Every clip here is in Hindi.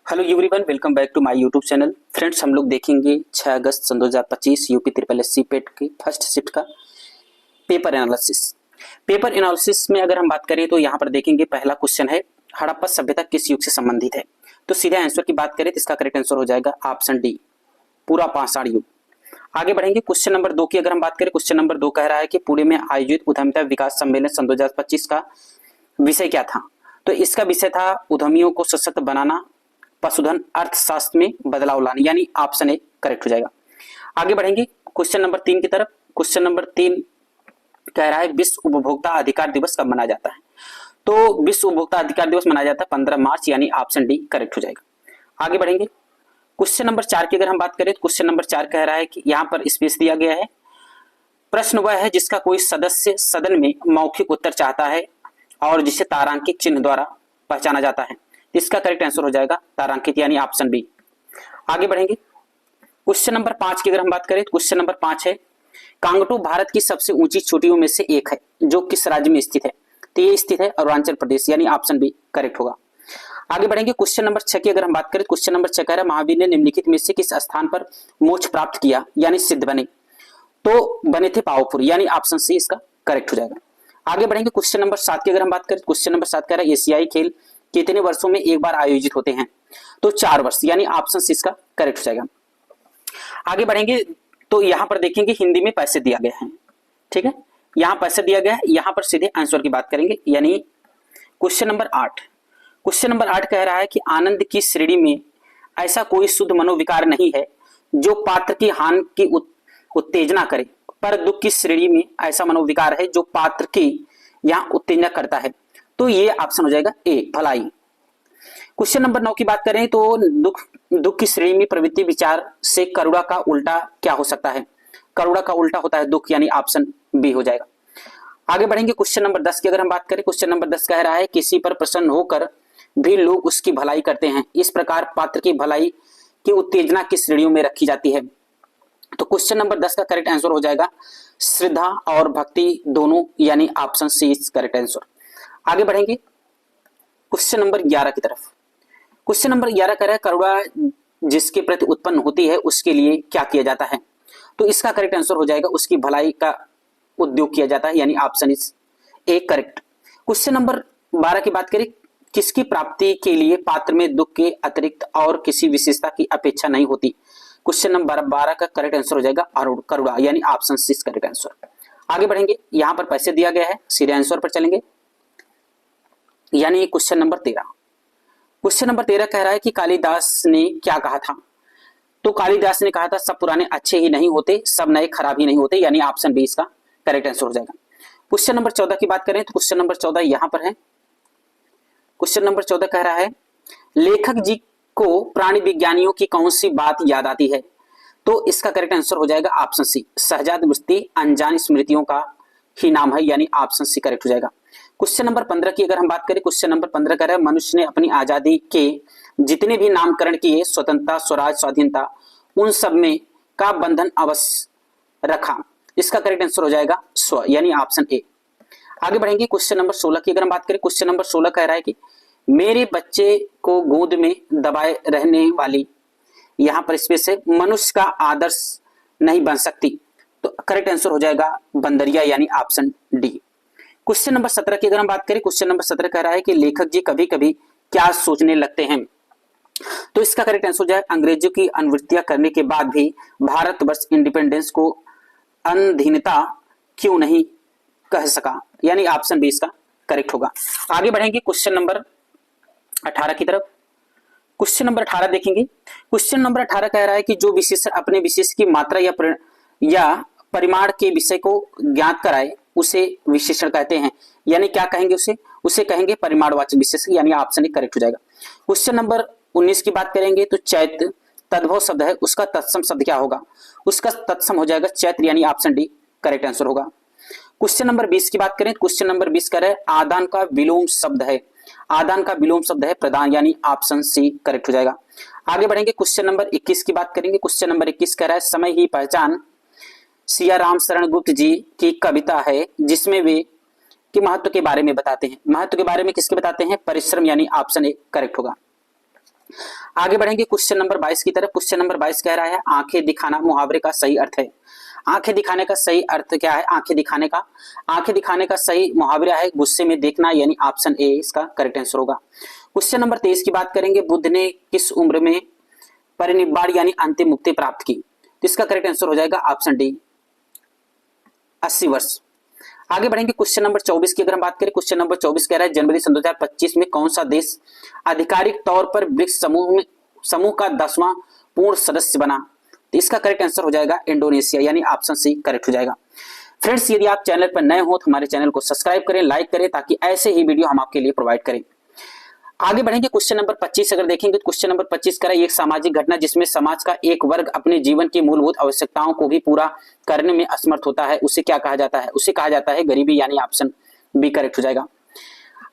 Hello everyone, welcome back to my YouTube channel. Friends, हम लोग देखेंगे 6 अगस्त सन 2025 UP triple S C PET की फर्स्ट शिफ्ट का पेपर एनालिसिस में अगर हम बात करें तो यहाँ पर देखेंगे पहला क्वेश्चन है, हड़प्पा सभ्यता किस युग से संबंधित है। तो सीधे आंसर की बात करें तो इसका करेक्ट आंसर हो जाएगा ऑप्शन डी, पूरा पाषाण युग। आगे बढ़ेंगे क्वेश्चन नंबर 2 की अगर हम बात करें, क्वेश्चन नंबर 2 कह रहा है कि पुणे में आयोजित उद्यमिता विकास सम्मेलन सन 2025 का विषय क्या था। तो इसका विषय था उद्यमियों को सशक्त बनाना, पशुधन अर्थशास्त्र में बदलाव लाने, यानी ऑप्शन ए करेक्ट हो जाएगा। आगे बढ़ेंगे क्वेश्चन नंबर 3 की तरफ। क्वेश्चन नंबर 3 कह रहा है विश्व उपभोक्ता अधिकार दिवस कब मनाया जाता है। तो विश्व उपभोक्ता अधिकार दिवस मनाया जाता है 15 मार्च, यानी ऑप्शन डी करेक्ट हो जाएगा। आगे बढ़ेंगे क्वेश्चन नंबर 4 की अगर हम बात करें तो क्वेश्चन नंबर 4 कह रहा है कि यहाँ पर स्पेस दिया गया है, प्रश्न वह है जिसका कोई सदस्य सदन में मौखिक उत्तर चाहता है और जिसे तारांकित चिन्ह द्वारा पहचाना जाता है। इसका करेक्ट आंसर हो जाएगा तारांकित, यानी ऑप्शन बी। आगे बढ़ेंगे क्वेश्चन नंबर 5 की अगर हम बात करें तो क्वेश्चन नंबर 5 है, कांगटू भारत की सबसे ऊंची चोटियों में से एक है जो किस राज्य में स्थित है। तो ये स्थित है अरुणाचल प्रदेश, यानी ऑप्शन बी करेक्ट होगा। आगे बढ़ेंगे क्वेश्चन नंबर 6 की अगर हम बात करें, क्वेश्चन नंबर 6 कह रहा है महावीर ने निम्नलिखित में से किस स्थान पर मोक्ष प्राप्त किया, यानी सिद्ध बने। तो बने थे पावापुर, यानी ऑप्शन सी इसका करेक्ट हो जाएगा। आगे बढ़ेंगे क्वेश्चन नंबर 7 की अगर हम बात करें, क्वेश्चन नंबर 7 कह रहा है एशियाई खेल कितने वर्षों में एक बार आयोजित होते हैं। तो 4 वर्ष, यानी ऑप्शन सी इसका करेक्ट हो जाएगा। आगे बढ़ेंगे तो यहां पर देखेंगे हिंदी में पैसे दिया गया है, ठीक है, यहां पैसे दिया गया है, यहां पर सीधे आंसर की बात करेंगे, यानी क्वेश्चन नंबर 8। क्वेश्चन नंबर 8 कह रहा है कि आनंद की श्रेणी में ऐसा कोई शुद्ध मनोविकार नहीं है जो पात्र की हानि की उत्तेजना करे, पर दुख की श्रेणी में ऐसा मनोविकार है जो पात्र की यहां उत्तेजना करता है। तो ये ऑप्शन हो जाएगा ए, भलाई। क्वेश्चन नंबर 9 की बात करें तो दुख की श्रेणी में प्रवृत्ति विचार से करुणा का उल्टा क्या हो सकता है। करुणा का उल्टा होता है दुख, यानी ऑप्शन बी हो जाएगा। आगे बढ़ेंगे क्वेश्चन नंबर 10 की अगर हम बात करें, क्वेश्चन नंबर 10 कह रहा है किसी पर प्रसन्न होकर भी लोग उसकी भलाई करते हैं, इस प्रकार पात्र की भलाई की उत्तेजना की श्रेणियों में रखी जाती है। तो क्वेश्चन नंबर 10 का करेक्ट आंसर हो जाएगा श्रद्धा और भक्ति दोनों, यानी option C is correct answer. आगे बढ़ेंगे क्वेश्चन नंबर 11 की तरफ। क्वेश्चन नंबर 11 कह रहा है करुणा जिसके प्रति उत्पन्न होती है उसके लिए क्या किया जाता है। तो इसका करेक्ट आंसर हो जाएगा उसकी भलाई का उद्योग किया जाता है, यानी option is A correct. Question number 12 की बात करें, किसकी प्राप्ति के लिए पात्र में दुख के अतिरिक्त और किसी विशेषता की अपेक्षा नहीं होती। क्वेश्चन नंबर 12 का करेक्ट आंसर हो जाएगा करुणा, यानी ऑप्शन सी करेक्ट आंसर। आगे बढ़ेंगे, यहां पर पैसे दिया गया है, सीधे आंसर पर चलेंगे, यानी क्वेश्चन नंबर 13। क्वेश्चन नंबर 13 कह रहा है कि कालिदास ने क्या कहा था। तो कालिदास ने कहा था सब पुराने अच्छे ही नहीं होते, सब नए खराब ही नहीं होते, यानी ऑप्शन बी इसका करेक्ट आंसर हो जाएगा। क्वेश्चन नंबर 14 की बात करें तो क्वेश्चन नंबर 14 यहां पर है। क्वेश्चन नंबर 14 कह रहा है लेखक जी को प्राणी विज्ञानियों की कौन सी बात याद आती है। तो इसका करेक्ट आंसर हो जाएगा ऑप्शन सी, सहजात वृत्ति अनजान स्मृतियों का ही नाम है, यानी ऑप्शन सी करेक्ट हो जाएगा। क्वेश्चन नंबर 15 की अगर हम बात करें, क्वेश्चन नंबर 15 कह रहा है मनुष्य ने अपनी आजादी के जितने भी नामकरण किए, स्वतंत्रता, स्वराज, स्वाधीनता, उन सब में का बंधन अवश्य रखा। इसका करेक्ट आंसर हो जाएगा स्व, यानी ऑप्शन ए। आगे बढ़ेंगे क्वेश्चन नंबर 16 की अगर हम बात करें, क्वेश्चन नंबर 16 कह रहा है कि मेरे बच्चे को गोद में दबाए रहने वाली, यहां पर स्पेस है, मनुष्य का आदर्श नहीं बन सकती। तो करेक्ट आंसर हो जाएगा बंदरिया, यानी ऑप्शन डी। क्वेश्चन नंबर 17 की अगर हम बात करें, क्वेश्चन नंबर 17 कह रहा है कि लेखक जी कभी कभी क्या सोचने लगते हैं। तो इसका करेक्ट आंसर हो जाएगा अंग्रेजों की अनुवृत्तियां करने के बाद भी भारतवर्ष इंडिपेंडेंस को अधीनता क्यों नहीं कह सका, यानी ऑप्शन बी इसका करेक्ट होगा। आगे बढ़ेंगे क्वेश्चन नंबर 18 की तरफ। क्वेश्चन नंबर 18 देखेंगे। क्वेश्चन नंबर 18 कह रहा है कि जो विशेषण अपने विशेष की मात्रा या परिमाण के विषय को ज्ञात कराए उसे विशेषण कहते हैं, यानी क्या कहेंगे उसे कहेंगे परिमाणवाचक विशेषण, यानी ऑप्शन ए करेक्ट हो जाएगा। क्वेश्चन नंबर 19 की बात करेंगे तो चैत्र तद्भव शब्द है, उसका तत्सम शब्द क्या होगा। उसका तत्सम हो जाएगा चैत्र, यानी ऑप्शन डी करेक्ट आंसर होगा। क्वेश्चन नंबर 20 की बात करें, क्वेश्चन नंबर 20 कह रहा है आदान का विलोम शब्द है, आदान का विलोम शब्द है प्रदान, यानी ऑप्शन सी करेक्ट हो जाएगा। आगे बढ़ेंगे क्वेश्चन नंबर 21 की बात करेंगे। क्वेश्चन नंबर 21 कह रहा है समय ही पहचान सिया राम शरण गुप्त जी की कविता है जिसमें वे कि महत्व के बारे में बताते हैं। महत्व के बारे में किसके बताते हैं, परिश्रम, यानी ऑप्शन ए करेक्ट होगा। आगे बढ़ेंगे क्वेश्चन नंबर 22 की तरफ। क्वेश्चन नंबर 22 कह रहा है आंखें दिखाना मुहावरे का सही अर्थ है। आंखें दिखाने का सही अर्थ क्या है? आंखें दिखाने का सही मुहावरा है गुस्से में देखना, यानी ऑप्शन ए इसका करेक्ट आंसर होगा। क्वेश्चन नंबर 23 की बात करेंगे, बुद्ध ने किस उम्र में परिनिब्बाण यानी अंतिम मुक्ति प्राप्त की? तो इसका करेक्ट आंसर हो जाएगा ऑप्शन डी 80 वर्ष। आगे बढ़ेंगे क्वेश्चन नंबर 24 की अगर हम बात करें, क्वेश्चन नंबर 24 कह रहा है जनवरी 2025 में कौन सा देश आधिकारिक तौर पर ब्रिक्स समूह का 10वां पूर्ण सदस्य बना? तो इसका करेक्ट आंसर हो जाएगा इंडोनेशिया, यानी ऑप्शन सी करेक्ट हो जाएगा। फ्रेंड्स, यदि आप चैनल पर नए हो तो हमारे चैनल को सब्सक्राइब करें, लाइक करें, ताकि ऐसे ही वीडियो हम आपके लिए प्रोवाइड करें। आगे बढ़ेंगे क्वेश्चन नंबर 25 अगर देखेंगे तो क्वेश्चन नंबर 25 कह रहा है एक सामाजिक घटना जिसमें समाज का एक वर्ग अपने जीवन की मूलभूत आवश्यकताओं को भी पूरा करने में असमर्थ होता है, उसे क्या कहा जाता है? उसे कहा जाता है गरीबी, यानी ऑप्शन बी करेक्ट हो जाएगा।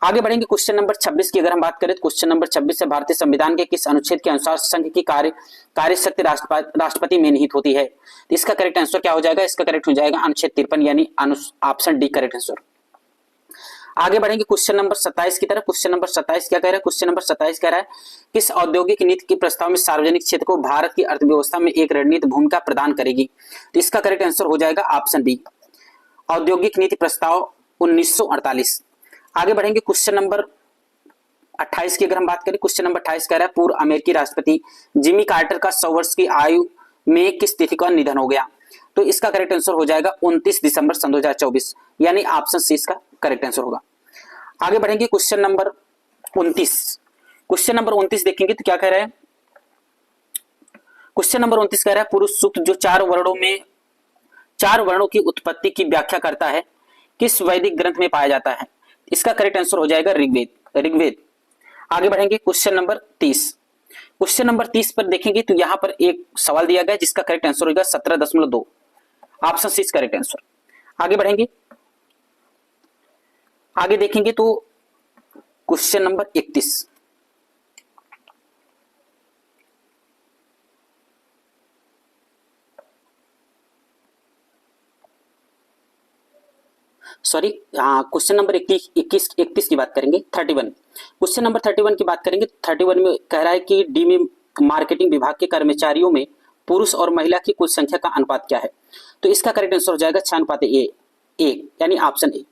आगे बढ़ेंगे क्वेश्चन नंबर 26 की अगर हम बात करें तो क्वेश्चन नंबर 26 से भारतीय संविधान के किस अनुच्छेद के अनुसार संघ की कार्य शक्ति राष्ट्रपति में निहित होती है? तो इसका करेक्ट आंसर क्या हो जाएगा? इसका करेक्ट हो जाएगा अनुच्छेद 53, यानी ऑप्शन डी करेक्ट आंसर। आगे बढ़ेंगे क्वेश्चन नंबर 27 की तरफ। क्वेश्चन नंबर 27 क्या कह रहा है? क्वेश्चन नंबर 27 कह रहा है किस औद्योगिक नीति के प्रस्ताव में सार्वजनिक क्षेत्र को भारत की अर्थव्यवस्था में एक रणनीतिक भूमिका प्रदान करेगी? तो इसका करेक्ट आंसर हो जाएगा ऑप्शन बी औद्योगिक नीति प्रस्ताव 1948। आगे बढ़ेंगे क्वेश्चन नंबर 28 की अगर हम बात करें, क्वेश्चन नंबर 28 कह रहा है पूर्व अमेरिकी राष्ट्रपति जिमी कार्टर का 100 वर्ष की आयु में किस तिथि का निधन हो गया? तो इसका करेक्ट आंसर हो जाएगा 29 दिसंबर सन 2024, यानी ऑप्शन सी इसका करेक्ट आंसर होगा। आगे बढ़ेंगे क्वेश्चन नंबर 29। क्वेश्चन नंबर 29 देखेंगे तो क्या कह रहा है? क्वेश्चन नंबर 29 कह रहा है पुरुष सूक्त जो 4 वर्णों की उत्पत्ति की व्याख्या करता है किस वैदिक ग्रंथ में पाया जाता है? इसका करेक्ट आंसर हो जाएगा ऋग्वेद। आगे बढ़ेंगे क्वेश्चन नंबर 30। क्वेश्चन नंबर 30 पर देखेंगे तो यहां पर एक सवाल दिया गया जिसका करेक्ट आंसर होगा 17.2, ऑप्शन सी करेक्ट आंसर। आगे बढ़ेंगे, आगे देखेंगे तो क्वेश्चन नंबर 31। सॉरी, हाँ, क्वेश्चन नंबर 31 की बात करेंगे। 31 क्वेश्चन नंबर 31 की बात करेंगे। 31 में कह रहा है कि डी में मार्केटिंग विभाग के कर्मचारियों में पुरुष और महिला की कुल संख्या का अनुपात क्या है? तो इसका करेक्ट आंसर हो जाएगा 6:1, यानी ऑप्शन ए।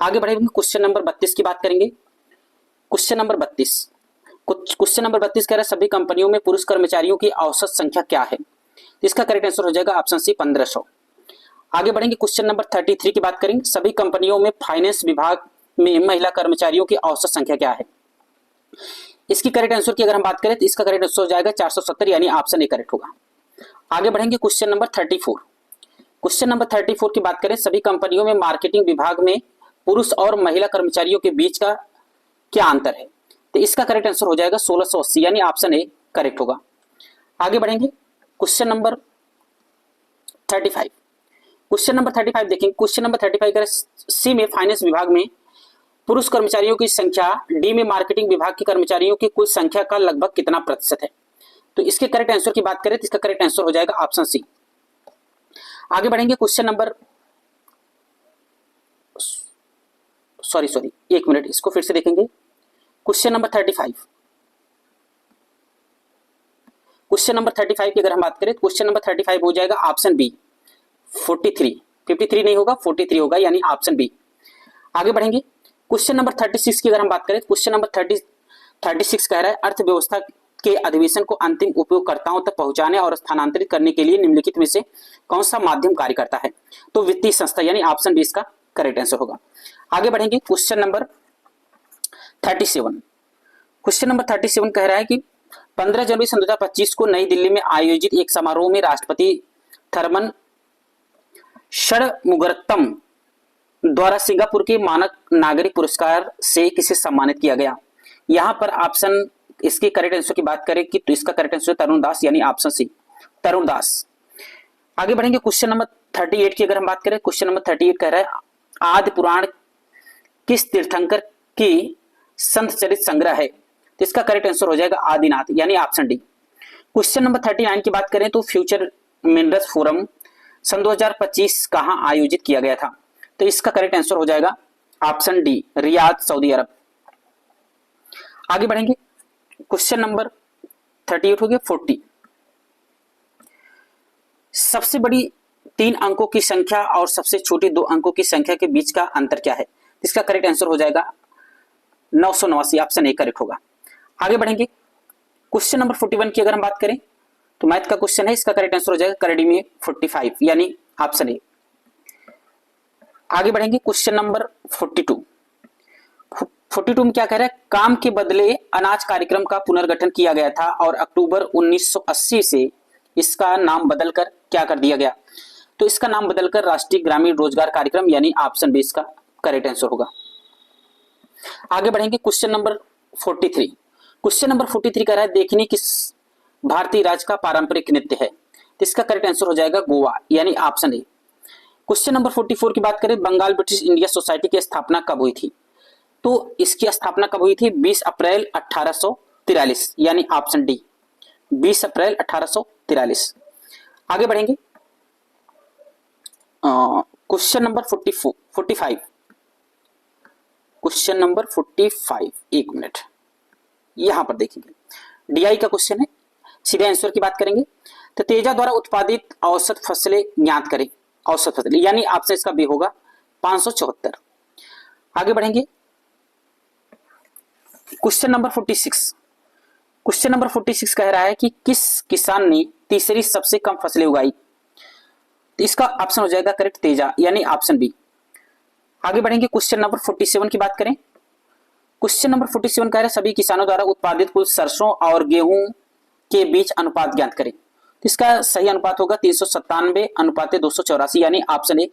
आगे बढ़ेंगे क्वेश्चन नंबर 32 की बात करेंगे। क्वेश्चन नंबर 32 कह रहा है सभी कंपनियों में पुरुष कर्मचारियों की औसत संख्या क्या है? इसका करेक्ट आंसर हो जाएगा ऑप्शन सी 1500। आगे बढ़ेंगे क्वेश्चन नंबर 33 की बात करेंगे। सभी कंपनियों में फाइनेंस विभाग में महिला कर्मचारियों की औसत संख्या क्या है? इसकी करेक्ट आंसर की अगर हम बात करें तो इसका करेक्ट आंसर हो जाएगा 470, यानी ऑप्शन ए करेक्ट होगा। आगे बढ़ेंगे क्वेश्चन नंबर 34। क्वेश्चन नंबर 34 की बात करें सभी कंपनियों में मार्केटिंग विभाग में पुरुष और महिला कर्मचारियों के बीच का क्या अंतर है? तो इसका करेक्ट आंसर हो जाएगा 1680, यानी ऑप्शन ए करेक्ट होगा। आगे बढ़ेंगे क्वेश्चन नंबर 35। क्वेश्चन नंबर 35 देखेंगे। क्वेश्चन नंबर 35 कह सी में फाइनेंस विभाग में पुरुष कर्मचारियों की संख्या डी में मार्केटिंग विभाग के कर्मचारियों की कुल संख्या का लगभग कितना प्रतिशत है? तो इसके करेक्ट आंसर की बात करें तो इसका करेक्ट आंसर हो जाएगा ऑप्शन सी। आगे बढ़ेंगे क्वेश्चन नंबर एक मिनट, इसको फिर से देखेंगे। Question number 35। क्वेश्चन नंबर 35 की अगर हम बात करें तो क्वेश्चन नंबर 35 हो जाएगा ऑप्शन बी 53 नहीं होगा, 43 होगा, यानी ऑप्शन बी। आगे बढ़ेंगे क्वेश्चन नंबर 36 की अगर हम बात करें तो क्वेश्चन नंबर 36 कह रहा है अर्थव्यवस्था के अधिवेशन को अंतिम उपयोगकर्ताओं तक पहुंचाने और स्थानांतरित करने के लिए निम्नलिखित में से कौन सा माध्यम कार्य करता है? तो वित्तीय संस्था, यानी ऑप्शन बी इसका करेक्ट आंसर होगा। आगे बढ़ेंगे क्वेश्चन नंबर 37। क्वेश्चन नंबर 37 कह रहा है कि 15 जनवरी 2025 को नई दिल्ली में आयोजित एक समारोह में राष्ट्रपति थर्मन षणमुगरत्नम द्वारा सिंगापुर के मानक नागरिक पुरस्कार से किसे सम्मानित किया गया? यहां पर ऑप्शन इसके करेक्ट आंसर की बात करें कि तो इसका करेक्ट आंसर तरुण दास, यानी ऑप्शन सी तरुण दास। आगे बढ़ेंगे क्वेश्चन नंबर 38 की अगर हम बात करें। क्वेश्चन नंबर 38 कह रहा है आदि पुराण किस तीर्थंकर की संत चरित संग्रह है? तो इसका करेक्ट आंसर हो जाएगा आदिनाथ, यानी ऑप्शन डी। क्वेश्चन नंबर 39 की बात करें तो फ्यूचर मिनरल्स फोरम सन 2025 कहां आयोजित किया गया था? तो इसका करेक्ट आंसर हो जाएगा ऑप्शन डी रियाद, सऊदी अरब। आगे बढ़ेंगे क्वेश्चन नंबर 38 हो गया 40। सबसे बड़ी 3 अंकों की संख्या और सबसे छोटी 2 अंकों की संख्या के बीच का अंतर क्या है? इसका करेक्ट आंसर हो जाएगा 989, ऑप्शन ए करेक्ट होगा। आगे बढ़ेंगे, क्वेश्चन नंबर 41 की अगर हम बात करें तो मैथ का क्वेश्चन है, इसका करेक्ट आंसर हो जाएगा करड़ी में 45 यानी ऑप्शन ए। आगे बढ़ेंगे, क्वेश्चन नंबर 42 में क्या कह रहा है? काम के बदले अनाज कार्यक्रम का पुनर्गठन किया गया था और अक्टूबर 1980 से इसका नाम बदलकर क्या कर दिया गया? तो इसका नाम बदलकर राष्ट्रीय ग्रामीण रोजगार कार्यक्रम यानी ऑप्शन बी इसका करेक्ट आंसर होगा। आगे बढ़ेंगे, क्वेश्चन नंबर 43। क्वेश्चन नंबर 43 कह रहा है देखनी किस भारतीय राज्य का पारंपरिक नृत्य है? तो इसका करेक्ट आंसर हो जाएगा गोवा यानी ऑप्शन ए। क्वेश्चन नंबर 44 की बात करें, बंगाल ब्रिटिश इंडिया सोसाइटी की स्थापना कब हुई थी? तो इसकी स्थापना कब हुई थी? 20 अप्रैल 1843 यानी ऑप्शन डी 20 अप्रैल 1843। आगे बढ़ेंगे, क्वेश्चन नंबर 45। क्वेश्चन नंबर 45, एक मिनट, यहां पर देखेंगे डीआई का क्वेश्चन है, सीधे आंसर की बात करेंगे। तो तेजा द्वारा उत्पादित औसत फसलें ज्ञात करें, औसत फसलें यानी आपसे इसका बी होगा 574। आगे बढ़ेंगे, क्वेश्चन नंबर 46। क्वेश्चन नंबर 46 कह रहा है कि किस किसान ने तीसरी सबसे कम फसलें उगाई? तो इसका ऑप्शन हो जाएगा करेक्ट तेजा यानी ऑप्शन बी। आगे बढ़ेंगे, क्वेश्चन नंबर 47 की बात करें। क्वेश्चन नंबर 47 कह रहा है सभी किसानों द्वारा उत्पादित कुल सरसों और गेहूं के बीच अनुपात ज्ञात करें। तो इसका सही अनुपात होगा 397 अनुपात 284 यानी ऑप्शन ए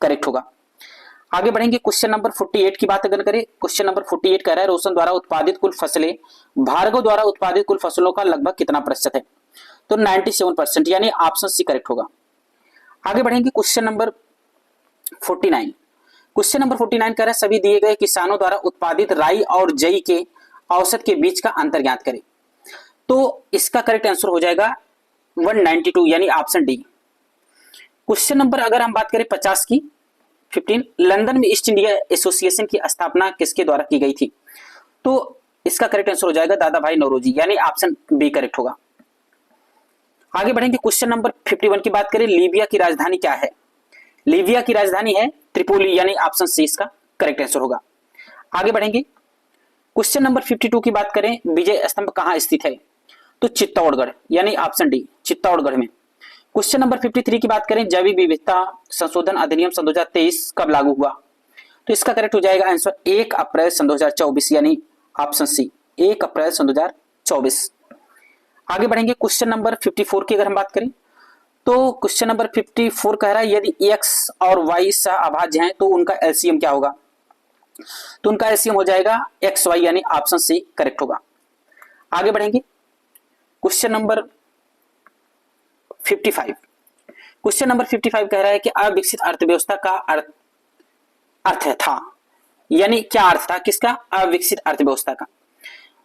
करेक्ट होगा। आगे बढ़ेंगे, क्वेश्चन नंबर 48 की बात अगर करें, क्वेश्चन नंबर 48 कह रहा है रोशन द्वारा उत्पादित कुल फसलें भार्गव द्वारा उत्पादित कुल फसलों का लगभग कितना प्रतिशत है? तो 97% यानी ऑप्शन सी करेक्ट होगा। आगे बढ़ेंगे, क्वेश्चन नंबर 49। क्वेश्चन नंबर 49 कह रहा है सभी दिए गए किसानों द्वारा उत्पादित राई और जई के औसत के बीच का अंतर ज्ञात करें। तो इसका करेक्ट आंसर हो जाएगा 192 यानी ऑप्शन डी। क्वेश्चन नंबर अगर हम बात करें 50 की 15, लंदन में ईस्ट इंडिया एसोसिएशन की स्थापना किसके द्वारा की गई थी? तो इसका करेक्ट आंसर हो जाएगा दादा भाई नौरोजी यानी ऑप्शन बी करेक्ट होगा। आगे बढ़ेंगे, क्वेश्चन नंबर 51 की बात करें, लीबिया की राजधानी क्या है? लीबिया की राजधानी है त्रिपोली यानी ऑप्शन सी इसका करेक्ट आंसर होगा। आगे बढ़ेंगे, क्वेश्चन नंबर 52 की बात करें, विजय स्तंभ कहां स्थित है? तो चित्तौड़गढ़ यानी ऑप्शन डी चित्तौड़गढ़ में। क्वेश्चन नंबर 53 की बात करें, जैविक विविधता संशोधन अधिनियम 2023 कब लागू हुआ? तो इसका करेक्ट हो जाएगा आंसर 1 अप्रैल 2024 यानी ऑप्शन सी 1 अप्रैल 2024। आगे बढ़ेंगे, क्वेश्चन नंबर 54 की अगर हम बात करें तो क्वेश्चन नंबर 54 कह रहा है यदि x और y सहअभाज्य हैं तो उनका एलसीएम क्या होगा? तो उनका एलसीएम हो जाएगा xy यानी ऑप्शन सी करेक्ट होगा। आगे बढ़ेंगे, क्वेश्चन नंबर 55। क्वेश्चन नंबर 55 कह रहा है कि अविकसित अर्थव्यवस्था का अर्थ था, यानी क्या अर्थ था किसका? अविकसित अर्थव्यवस्था का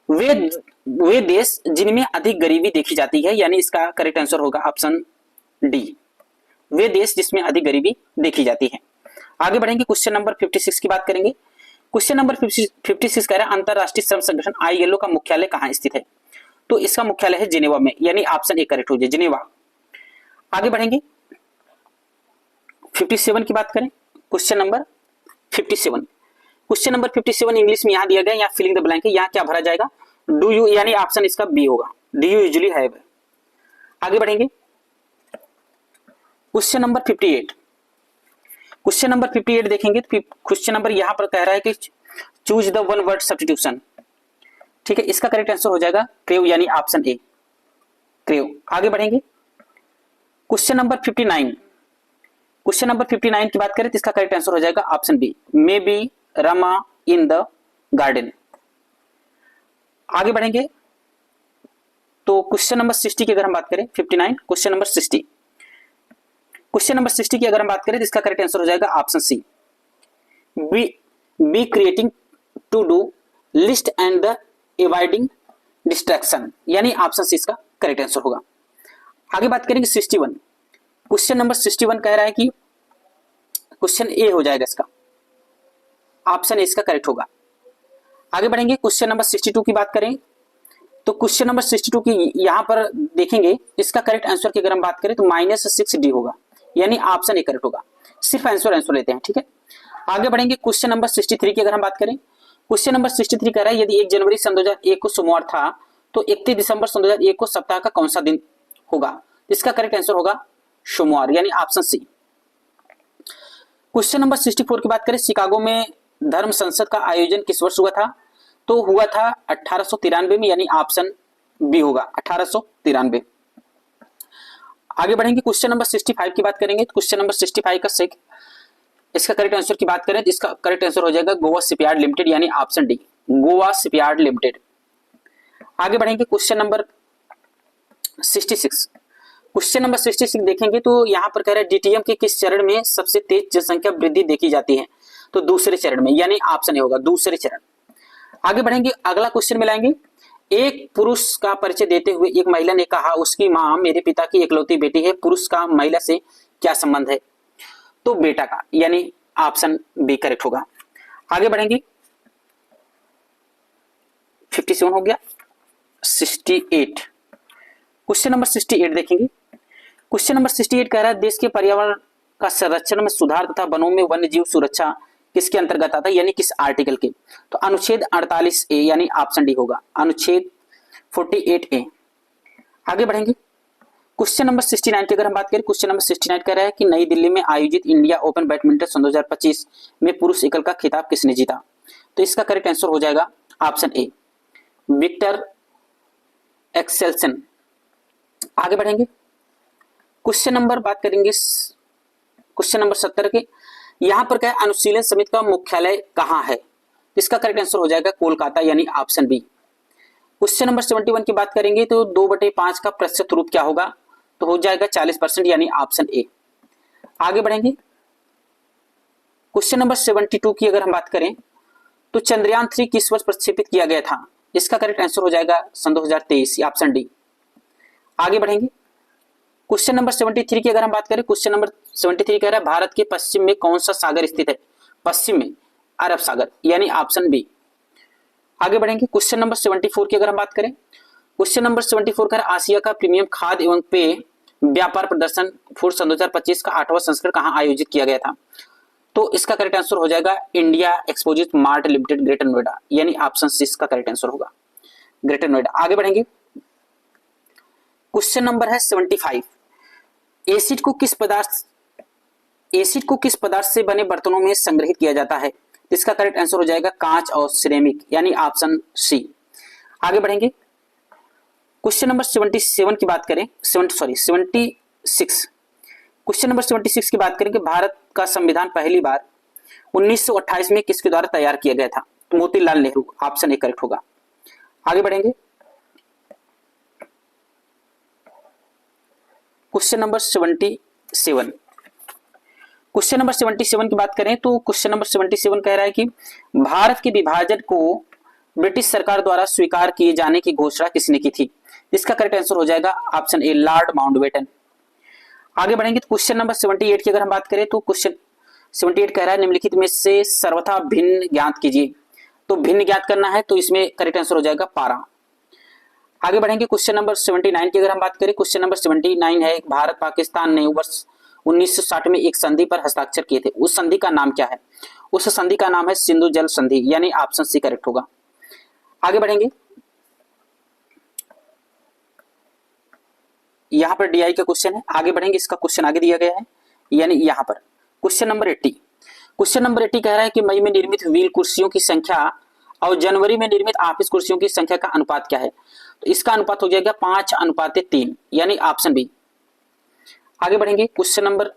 वे देश जिनमें अधिक गरीबी देखी जाती है यानी इसका करेक्ट आंसर होगा ऑप्शन डी वे देश जिसमें अधिक गरीबी देखी जाती है। आगे बढ़ेंगे, क्वेश्चन नंबर 56 की बात करेंगे। क्वेश्चन नंबर 56 कह रहा है अंतरराष्ट्रीय श्रम संगठन आईएलओ का मुख्यालय कहां स्थित है? तो इसका मुख्यालय है जिनेवा में यानी ऑप्शन ए करेक्ट हो जाए जिनेवा। आगे बढ़ेंगे, 57 की बात करें, question number 57। Question number 57 English में यहां दिया गया, यहाँ फिलिंग द ब्लैंक है, यहाँ क्या भरा जाएगा? डू यू यानी ऑप्शन इसका बी होगा डू यू यूजुअली हैव। आगे बढ़ेंगे, क्वेश्चन नंबर 58। क्वेश्चन नंबर 58 देखेंगे तो क्वेश्चन नंबर यहां पर कह रहा है कि choose the one word substitution. ठीक है, इसका करेक्ट आंसर हो जाएगा क्रेव यानी ऑप्शन ए क्रेव। आगे बढ़ेंगे, क्वेश्चन नंबर 59। क्वेश्चन नंबर 59 की बात करें तो इसका करेक्ट आंसर हो जाएगा option B may be Rama in the garden. आगे बढ़ेंगे, तो क्वेश्चन नंबर 60 की अगर हम बात करें 59 क्वेश्चन नंबर 60। क्वेश्चन नंबर 60 की अगर हम बात करें तो इसका करेक्ट आंसर हो जाएगा option C be creating to do list and the avoiding distraction यानी ऑप्शन सी इसका करेक्ट आंसर होगा। आगे बात करेंगे 61। क्वेश्चन नंबर 61 कह रहा है कि क्वेश्चन ए हो जाएगा इसका ऑप्शन ए इसका करेक्ट होगा। आगे बढ़ेंगे, क्वेश्चन नंबर 62 की बात करें तो क्वेश्चन नंबर 62 की यहाँ पर देखेंगे, इसका करेक्ट आंसर की अगर हम बात करें तो -6D होगा, यानी ऑप्शन ए करेक्ट होगा। सिर्फ आंसर लेते हैं, ठीक है। आगे बढ़ेंगे क्वेश्चन नंबर 63 की अगर हम बात करें, क्वेश्चन नंबर 63 कह रहा है यदि 1 जनवरी सन 2001 को सोमवार था तो 31 दिसंबर सन 2001 को सप्ताह का कौन सा दिन होगा? इसका करेक्ट आंसर होगा सोमवार, यानी ऑप्शन सी। क्वेश्चन नंबर 64 की बात करें, शिकागो में धर्म संसद का आयोजन किस वर्ष हुआ था? तो हुआ था 1893 में, यानी ऑप्शन बी होगा 1893। आगे बढ़ेंगे क्वेश्चन नंबर 65 की बात करेंगे। क्वेश्चन नंबर 65 का सेक इसका करेक्ट आंसर की बात करें तो इसका करेक्ट आंसर हो जाएगा गोवा शिपयार्ड लिमिटेड, यानी option D, Goa shipyard limited. आगे बढ़ेंगे क्वेश्चन नंबर 66। क्वेश्चन नंबर 66 देखेंगे तो यहाँ पर कह रहा है डीटीएम के किस चरण में सबसे तेज जनसंख्या वृद्धि देखी जाती है? तो दूसरे चरण में, यानी ऑप्शन ए होगा दूसरे चरण। आगे बढ़ेंगे, अगला क्वेश्चन मिलाएंगे। एक पुरुष का परिचय देते हुए एक महिला ने कहा उसकी मां मेरे पिता की इकलौती बेटी है, पुरुष का महिला से क्या संबंध है? तो बेटा का, यानी ऑप्शन बी करेक्ट होगा। आगे बढ़ेंगे, 57 हो गया, 68। क्वेश्चन नंबर 68 देखेंगे। क्वेश्चन नंबर 68 कह रहा है देश के पर्यावरण का संरक्षण में सुधार तथा वनों में वन्य जीव सुरक्षा किसके अंतर्गत आता है, यानी किस आर्टिकल के? तो अनुच्छेद 48A, यानी ऑप्शन डी होगा, अनुच्छेद 48A। आगे बढ़ेंगे, क्वेश्चन नंबर 69 की अगर हम बात करें, क्वेश्चन नंबर 69 कह रहा है कि नई दिल्ली में आयोजित इंडिया ओपन बैडमिंटन सन 2025 में पुरुष एकल का खिताब किसने जीता? तो इसका करेक्ट आंसर हो जाएगा ऑप्शन ए, विक्टर एक्सेल्सन। आगे बढ़ेंगे, क्वेश्चन नंबर बात करेंगे क्वेश्चन नंबर 70 के। यहां पर क्या है, अनुशीलन समिति का मुख्यालय कहां है? इसका करेक्ट आंसर हो जाएगा कोलकाता, यानी ऑप्शन बी। क्वेश्चन नंबर 71 की बात करेंगे तो 2/5 का प्रतिशत रूप क्या होगा? तो हो जाएगा 40%, यानी ऑप्शन ए। आगे बढ़ेंगे, क्वेश्चन नंबर 72 की अगर हम बात करें तो चंद्रयान 3 किस वर्ष प्रक्षेपित किया गया था? इसका करेक्ट आंसर हो जाएगा सन 2023, ऑप्शन डी। आगे बढ़ेंगे, क्वेश्चन नंबर 73 की अगर हम बात करें, क्वेश्चन नंबर 73 कह रहा है भारत के पश्चिम में कौन सा सागर स्थित है? पश्चिम में अरब सागर, यानी ऑप्शन बी। आगे बढ़ेंगे, क्वेश्चन नंबर 74 की अगर हम बात करें, क्वेश्चन नंबर 74 कह रहा है आसिया का प्रीमियम खाद्य एवं पेय व्यापार प्रदर्शन फूड सन 2025 का 8वां संस्करण कहां आयोजित किया गया था? तो इसका करेक्ट आंसर हो जाएगा India exposition mart limited, greater Noida, यानी ऑप्शन सी इसका करेक्ट आंसर होगा, ग्रेटर नोएडा। आगे बढ़ेंगे, क्वेश्चन नंबर है 75। एसिड को किस पदार्थ से बने बर्तनों में संग्रहित किया जाता है? इसका करेक्ट आंसर हो जाएगा कांच और सिरेमिक, यानी ऑप्शन सी। आगे बढ़ेंगे, क्वेश्चन नंबर 77 की बात करें, 76। क्वेश्चन नंबर 76 की बात करें कि भारत का संविधान पहली बार 1928 में किसके द्वारा तैयार किया गया था? तो Motilal Nehru, option A correct होगा। आगे बढ़ेंगे, क्वेश्चन नंबर 77। क्वेश्चन नंबर 77 की बात करें तो क्वेश्चन नंबर 77 कह रहा है कि भारत के विभाजन को ब्रिटिश सरकार द्वारा स्वीकार किए जाने की घोषणा किसने की थी? इसका करेक्ट आंसर हो जाएगा ऑप्शन ए, लॉर्ड माउंटबेटन। आगे बढ़ेंगे तो क्वेश्चन नंबर 78 की अगर हम बात करें तो क्वेश्चन 78 कह रहा है निम्नलिखित में से सर्वथा भिन्न ज्ञात कीजिए। तो भिन्न ज्ञात करना है तो इसमें करेक्ट आंसर हो जाएगा पारा। आगे बढ़ेंगे, क्वेश्चन नंबर 79 की अगर हम बात करें, क्वेश्चन नंबर 79 है भारत पाकिस्तान ने वर्ष 1960 में एक संधि पर हस्ताक्षर किए थे, उस संधि का नाम क्या है? उस संधि का नाम है सिंधु जल संधि, यानी ऑप्शन सी करेक्ट होगा। आगे बढ़ेंगे, यहां पर डीआई का क्वेश्चन है। आगे बढ़ेंगे, इसका क्वेश्चन आगे दिया गया है, यानी यहां पर क्वेश्चन नंबर 80। क्वेश्चन नंबर 80 कह रहा है कि मई में निर्मित व्हील कुर्सियों की संख्या और जनवरी में निर्मित ऑफिस कुर्सियों की संख्या का अनुपात क्या है? तो इसका अनुपात हो जाएगा 5:3, यानी ऑप्शन बी। आगे बढ़ेंगे, क्वेश्चन नंबर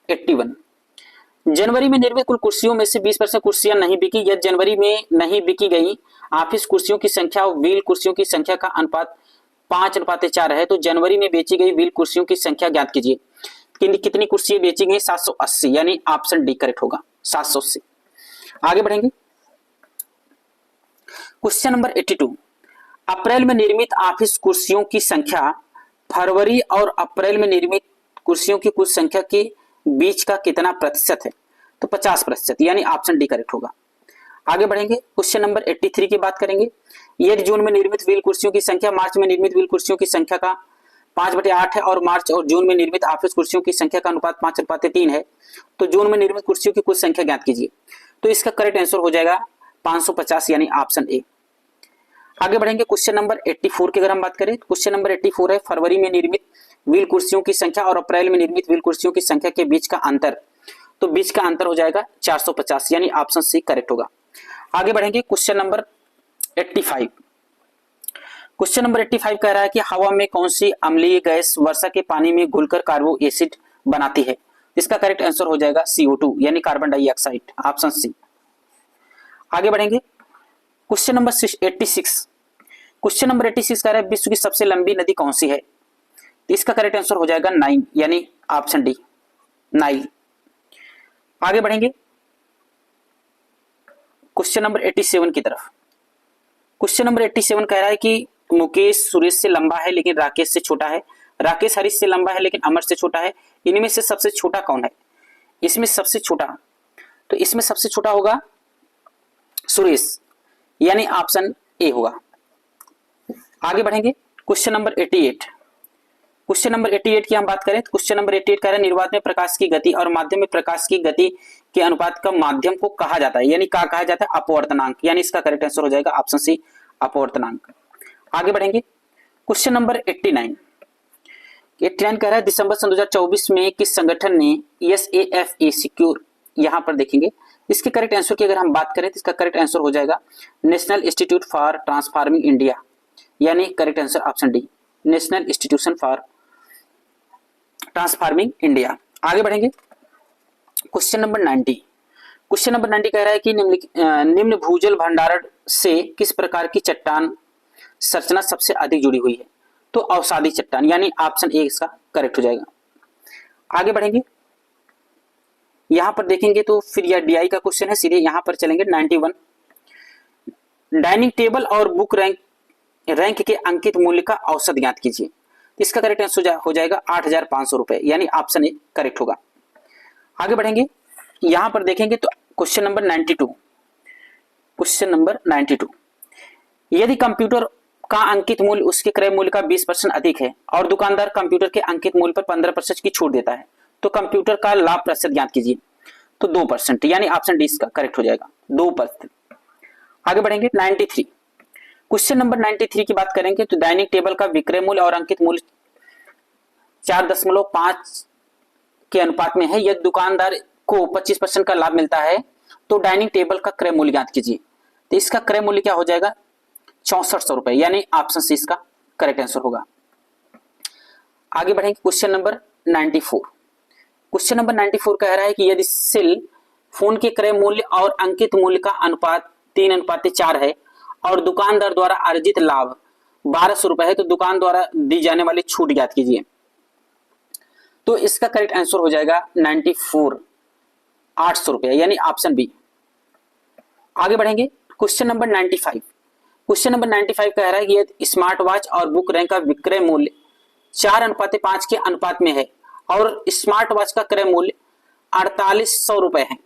81। जनवरी में निर्मित कुल कुर्सियों में से 20% कुर्सियां नहीं बिकी, या जनवरी में नहीं बिकी गई ऑफिस कुर्सियों की संख्या और व्हील कुर्सियों की संख्या का अनुपात 5:4 है। तो जनवरी में बेची गई व्हील कुर्सियों की संख्या ज्ञात कीजिए। कितनी कुर्सियां बेची गई? 780, यानी ऑप्शन डी करेक्ट होगा, 780। आगे बढ़ेंगे, क्वेश्चन नंबर 82। अप्रैल में निर्मित ऑफिस कुर्सियों की संख्या फरवरी और अप्रैल में निर्मित कुर्सियों की कुल संख्या के बीच का कितना प्रतिशत है? तो 50%, यानी ऑप्शन डी करेक्ट होगा। आगे बढ़ेंगे, क्वेश्चन नंबर 83 की बात करेंगे। यदि जून में निर्मित व्हील कुर्सियों की संख्या मार्च में निर्मित व्हील कुर्सियों की संख्या का 5/8 है और मार्च और जून में निर्मित ऑफिस कुर्सियों की संख्या का अनुपात 5/3 है, तो जून में निर्मित कुर्सियों की कुल संख्या ज्ञात कीजिए। तो इसका करेक्ट आंसर हो जाएगा 550 यानी ऑप्शन ए। आगे बढ़ेंगे, क्वेश्चन नंबर 84 की अगर हम बात करें, क्वेश्चन नंबर 84 है फरवरी में निर्मित व्हील कुर्सियों की संख्या और अप्रैल में निर्मित व्हील कुर्सियों की संख्या के बीच का अंतर, तो बीच का अंतर हो जाएगा 450 यानी ऑप्शन सी करेक्ट होगा। आगे बढ़ेंगे, क्वेश्चन नंबर 85। क्वेश्चन नंबर 85 कह रहा है कि हवा में कौन सी अम्लीय गैस वर्षा के पानी में घुलकर कार्बो एसिड बनाती है। इसका करेक्ट आंसर हो जाएगा CO2 यानी कार्बन डाइऑक्साइड, ऑप्शन सी। आगे बढ़ेंगे, क्वेश्चन नंबर 86। क्वेश्चन नंबर 86 कह रहा है विश्व की सबसे लंबी नदी कौन सी है। तो इसका करेक्ट आंसर हो जाएगा नाइल यानी ऑप्शन डी, नाइल। आगे बढ़ेंगे क्वेश्चन नंबर 87 की तरफ। क्वेश्चन नंबर 87 कह रहा है कि मुकेश सुरेश से लंबा है लेकिन राकेश से छोटा है, राकेश हरीश से लंबा है लेकिन अमर से छोटा है, इनमें से सबसे छोटा कौन है। इसमें सबसे छोटा, तो इसमें सबसे छोटा होगा सुरेश यानी ऑप्शन ए होगा। आगे बढ़ेंगे, क्वेश्चन नंबर 88। क्वेश्चन नंबर 88 की हम बात करें तो क्वेश्चन नंबर 88 कह रहा है निर्वात में प्रकाश की गति और माध्यम में प्रकाश की गति के अनुपात का माध्यम को कहा जाता है, यानी क्या कहा जाता है, अपवर्तनांक, यानी इसका करेक्ट आंसर हो जाएगा ऑप्शन सी अपवर्तनांक। आगे बढ़ेंगे, क्वेश्चन नंबर 89 कह रहा है दिसंबर सन 2024 में किस संगठन ने SAFE सिक्योर, यहां पर देखेंगे इसके करेक्ट आंसर की अगर हम बात करें तो इसका करेक्ट आंसर हो जाएगा national institute for transforming India, यानी correct answer option D, national institution for transforming India. आगे बढ़ेंगे, क्वेश्चन नंबर 90। क्वेश्चन नंबर 90 कह रहा है कि निम्न भूजल भंडारण से किस प्रकार की चट्टान संरचना सबसे अधिक जुड़ी हुई है, तो अवसादी चट्टान यानी ऑप्शन ए इसका करेक्ट हो जाएगा। आगे बढ़ेंगे, यहां पर देखेंगे तो फिर यह DI का क्वेश्चन है, सीधे यहां पर चलेंगे 91। डाइनिंग टेबल और बुक रैंक के अंकित मूल्य का औसत ज्ञात कीजिए। इसका करेक्ट आंसर हो जाएगा 8,500 रुपए यानी ऑप्शन ए करेक्ट होगा। आगे बढ़ेंगे, यहां पर देखेंगे तो क्वेश्चन नंबर 92। क्वेश्चन नंबर 92, यदि कंप्यूटर का अंकित मूल्य उसके क्रय मूल्य का 20% अधिक है और दुकानदार कंप्यूटर के अंकित मूल्य पर 15% की छूट देता है, तो कंप्यूटर का लाभ प्रतिशत ज्ञात कीजिए। तो 2% यानी ऑप्शन डी इसका करेक्ट हो जाएगा 2%। आगे बढ़ेंगे 93। क्वेश्चन नंबर 93 की बात करेंगे तो डाइनिंग टेबल का विक्रय मूल्य और अंकित मूल्य 4.5 के अनुपात में है, यदि दुकानदार को 25% का लाभ मिलता है तो डाइनिंग टेबल का क्रय मूल्य ज्ञात कीजिए। तो इसका क्रय मूल्य क्या हो जाएगा 6400 रुपए यानी ऑप्शन सी इसका करेक्ट आंसर होगा। आगे बढ़ेंगे, क्वेश्चन नंबर 94। क्वेश्चन नंबर 94 कह रहा है कि यदि सेल फोन के क्रय मूल्य और अंकित मूल्य का अनुपात 3:4 है और दुकानदार द्वारा अर्जित लाभ 1200 रुपए है, तो दुकान द्वारा दी जाने वाली छूट ज्ञात कीजिए। तो इसका करेक्ट आंसर हो जाएगा 800 रुपया यानी ऑप्शन बी। आगे बढ़ेंगे, क्वेश्चन नंबर 95। क्वेश्चन नंबर 95 कह रहा है कि यदि स्मार्ट वॉच और बुक रैंक का विक्रय मूल्य 4:5 के अनुपात में है और स्मार्ट वॉच का क्रय मूल्य 4800 रुपए है,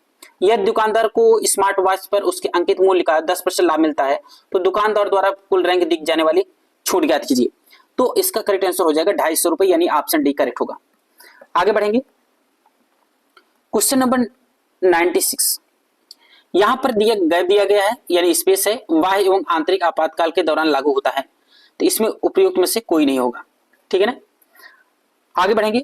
यदि दुकानदार को स्मार्ट वॉच पर उसके अंकित मूल्य का 10% लाभ मिलता है, तो दुकानदार द्वारा कुल रैंक दी जाने वाली छूट ज्ञात कीजिए। तो इसका करेक्ट आंसर हो जाएगा 250 रुपए यानी ऑप्शन डी करेक्ट होगा। आगे बढ़ेंगे, क्वेश्चन नंबर 96। यहां पर दिया गया है यानी स्पेस है, बाह्य एवं आंतरिक आपातकाल के दौरान लागू होता है, तो इसमें उपयुक्त में से कोई नहीं होगा, ठीक है ना। आगे बढ़ेंगे,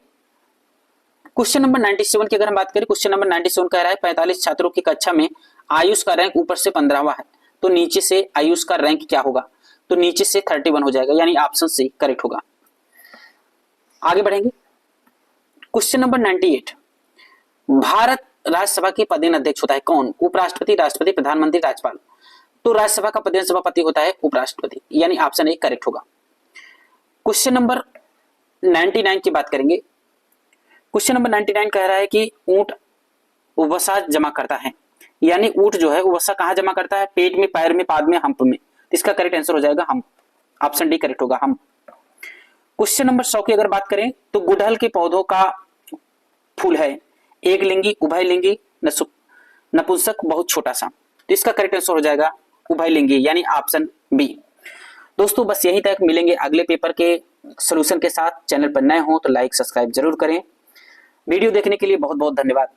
क्वेश्चन नंबर 97 की अगर हम बात करें, क्वेश्चन नंबर 97 कह रहा है 45 छात्रों की कक्षा में आयुष का रैंक ऊपर से 15वां है, तो नीचे से आयुष का रैंक क्या होगा, तो नीचे से 31 हो जाएगा यानी ऑप्शन सी करेक्ट होगा। आगे बढ़ेंगे, क्वेश्चन नंबर 98। भारत राज्यसभा के पदेन अध्यक्ष होता है कौन, उपराष्ट्रपति, राष्ट्रपति, प्रधानमंत्री, राज्यपाल। तो राज्यसभा का पदेन सभापति होता है उपराष्ट्रपति यानी ऑप्शन ए करेक्ट होगा। क्वेश्चन नंबर 99 की बात करेंगे। क्वेश्चन नंबर 99 कह रहा है कि ऊंट वसा जमा करता है, यानी ऊंट जो है वसा कहां जमा करता है, पेट में, पैर में, पाद में, हम्प में। इसका करेक्ट आंसर हो जाएगा हम, ऑप्शन डी करेक्ट होगा हम। क्वेश्चन नंबर 100 की अगर बात करें तो गुड़हल के पौधों का फूल है एक लिंगी, उभय लिंगी, नपुंसक, बहुत छोटा सा। तो इसका करेक्ट आंसर हो जाएगा उभयलिंगी यानी ऑप्शन बी। दोस्तों बस यहीं तक, मिलेंगे अगले पेपर के सॉल्यूशन के साथ। चैनल पर नए हो तो लाइक सब्सक्राइब जरूर करें। वीडियो देखने के लिए बहुत बहुत धन्यवाद।